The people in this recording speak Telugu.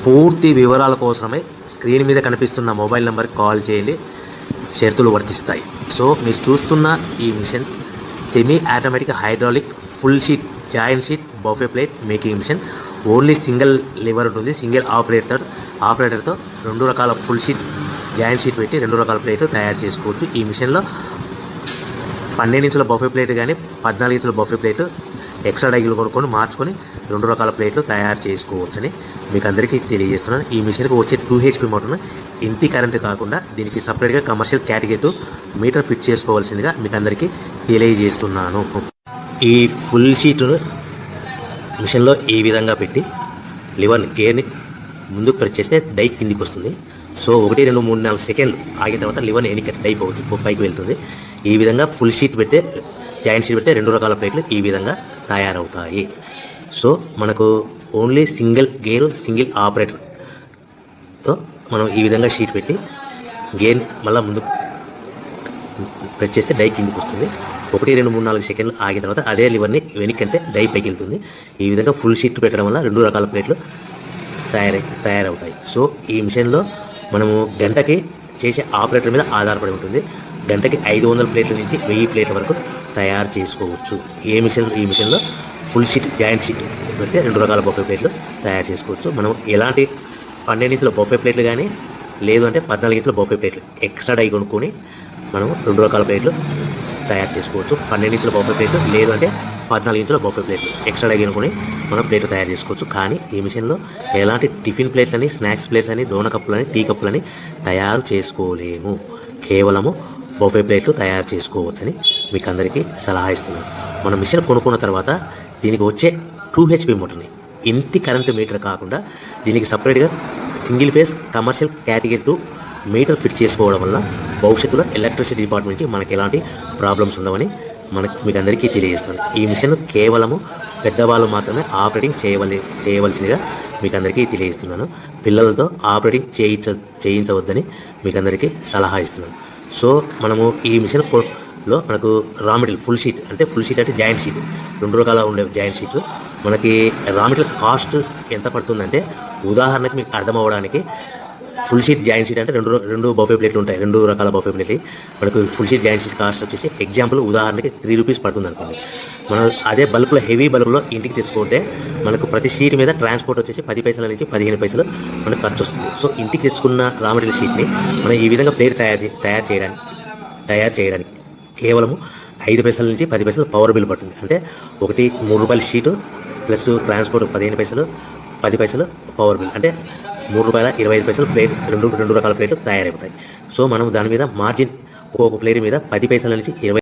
పూర్తి వివరాల కోసమే స్క్రీన్ మీద కనిపిస్తున్న మొబైల్ నెంబర్కి కాల్ చేయండి, షరతులు వర్తిస్తాయి. సో మీరు చూస్తున్న ఈ machine semi automatic hydraulic full sheet joint sheet buffet plate making machine. Only single lever ఉంటుంది, సింగిల్ ఆపరేటర్తో 2 రకాల ఫుల్ షీట్ జాయింట్ షీట్ పెట్టి 2 రకాల ప్లేట్లు తయారు చేసుకోవచ్చు. ఈ మిషన్లో 12 ఇంచుల బఫే ప్లేట్ కానీ 14 ఇంచుల బఫే ప్లేట్ ఎక్స్ట్రా డైగులు కొనుక్కొని మార్చుకొని 2 రకాల ప్లేట్లు తయారు చేసుకోవచ్చని మీకు అందరికీ తెలియజేస్తున్నాను. ఈ మిషన్కి వచ్చే 2 HP మోటార్ను ఇంటి కరెంటు కాకుండా దీనికి సపరేట్గా కమర్షియల్ కేటగిరీ మీటర్ ఫిట్ చేసుకోవాల్సిందిగా మీకు అందరికీ తెలియజేస్తున్నాను. ఈ ఫుల్ షీట్ను మిషన్లో ఈ విధంగా పెట్టి లివర్ని గేర్ని ముందుకు ప్రెస్ చేస్తే డై కిందికి వస్తుంది. సో 1 2 3 4 సెకండ్లు ఆగిన తర్వాత లివర్ని ఎన్నిక డై పైకి వెళ్తుంది. ఈ విధంగా ఫుల్ షీట్ పెడితే జాయింట్ షీట్ పెడితే 2 రకాల ప్లేట్లు ఈ విధంగా తయారవుతాయి. సో మనకు ఓన్లీ సింగిల్ గేరు సింగిల్ ఆపరేటర్తో మనం ఈ విధంగా షీట్ పెట్టి గేర్ని మళ్ళీ ముందు ప్రెస్ చేస్తే డై కిందికి వస్తుంది. 1 2 3 4 సెకండ్లు ఆగిన తర్వాత అదే లివర్ని వెనక్కంటే డై పైకి వెళ్తుంది. ఈ విధంగా ఫుల్ షీట్ పెట్టడం వల్ల 2 రకాల ప్లేట్లు తయారవుతాయి. సో ఈ మిషన్లో మనము గంటకి చేసే ఆపరేటర్ మీద ఆధారపడి ఉంటుంది. గంటకి 500 ప్లేట్ల నుంచి 1000 ప్లేట్ల వరకు తయారు చేసుకోవచ్చు. ఈ మిషన్లో ఫుల్ షీట్ జాయింట్ షీట్ పెడితే 2 రకాల బఫే ప్లేట్లు తయారు చేసుకోవచ్చు. మనం ఎలాంటి 12 ఇంచుల బఫే ప్లేట్లు కానీ లేదు అంటే 14 ఇంచుల బఫే ప్లేట్లు ఎక్స్ట్రా డై కొనుక్కొని మనం 2 రకాల ప్లేట్లు తయారు చేసుకోవచ్చు. 12 ఇంచుల బఫే ప్లేట్లు లేదు అంటే 14 ఇంచుల బఫే ప్లేట్లు ఎక్స్ట్రా డై కొనుక్కొని మనం ప్లేట్లు తయారు చేసుకోవచ్చు. కానీ ఈ మిషన్లో ఎలాంటి టిఫిన్ ప్లేట్లని స్నాక్స్ ప్లేట్స్ అని డోనా కప్పులని టీ కప్పులని తయారు చేసుకోలేము. కేవలము బఫే ప్లేట్లు తయారు చేసుకోవచ్చని మీకు అందరికీ సలహా ఇస్తున్నాను. మనం మిషన్ కొనుక్కున్న తర్వాత దీనికి వచ్చే 2 HP మోటార్ని ఇంటి కరెంటు మీటర్ కాకుండా దీనికి సపరేట్గా single phase commercial category 2 metre fit చేసుకోవడం వల్ల భవిష్యత్తులో ఎలక్ట్రిసిటీ డిపార్ట్మెంట్ నుంచి మనకి ఎలాంటి ప్రాబ్లమ్స్ ఉండవని మీకు అందరికీ తెలియజేస్తాను. ఈ మిషన్ కేవలము పెద్దవాళ్ళు మాత్రమే ఆపరేటింగ్ చేయవలసిందిగా మీకు అందరికీ తెలియజేస్తున్నాను. పిల్లలతో ఆపరేటింగ్ చేయించవద్దని మీకు అందరికీ సలహా ఇస్తున్నాను. సో మనము ఈ మిషన్లో మనకు రా మెటీరియల్ ఫుల్ షీట్ అంటే జాయింట్ షీట్ 2 రకాల ఉండే జాయింట్ షీట్ మనకి రా మెటీరియల్ కాస్ట్ ఎంత పడుతుందంటే ఉదాహరణకి మీకు అర్థం అవ్వడానికి ఫుల్ షీట్ జాయింట్ షీట్ అంటే రెండు బఫే ప్లేట్లు ఉంటాయి, 2 రకాల బఫే ప్లేట్లు. మనకు full sheet joint sheet cost వచ్చేసి ఎగ్జాంపుల్ ఉదాహరణకి 3 రూపీస్ పడుతుంది అనుకోండి. మనం అదే బల్క్లో హెవీ బల్క్లో ఇంటికి తెచ్చుకుంటే మనకు ప్రతి షీట్ మీద ట్రాన్స్పోర్ట్ వచ్చేసి 10 పైసల నుంచి 15 పైసలు మనకు ఖర్చు వస్తుంది. సో ఇంటికి తెచ్చుకున్న రా మెటీరియల్ షీట్ని మనం ఈ విధంగా ప్లేట్ తయారు చేయడానికి కేవలము 5 పైసల నుంచి 10 పైసలు పవర్ బిల్ పడుతుంది. అంటే ఒకటి 3 రూపాయల షీటు ప్లస్ ట్రాన్స్పోర్ట్ 15 పైసలు 10 పైసలు పవర్ బిల్ అంటే 3 రూపాయల 25 పైసలు ప్లేట్ 2 రకాల ప్లేట్లు తయారైపోతాయి. సో మనం దాని మీద మార్జిన్ ఒక్కొక్క ప్లేట్ మీద 10 పైసల నుంచి 20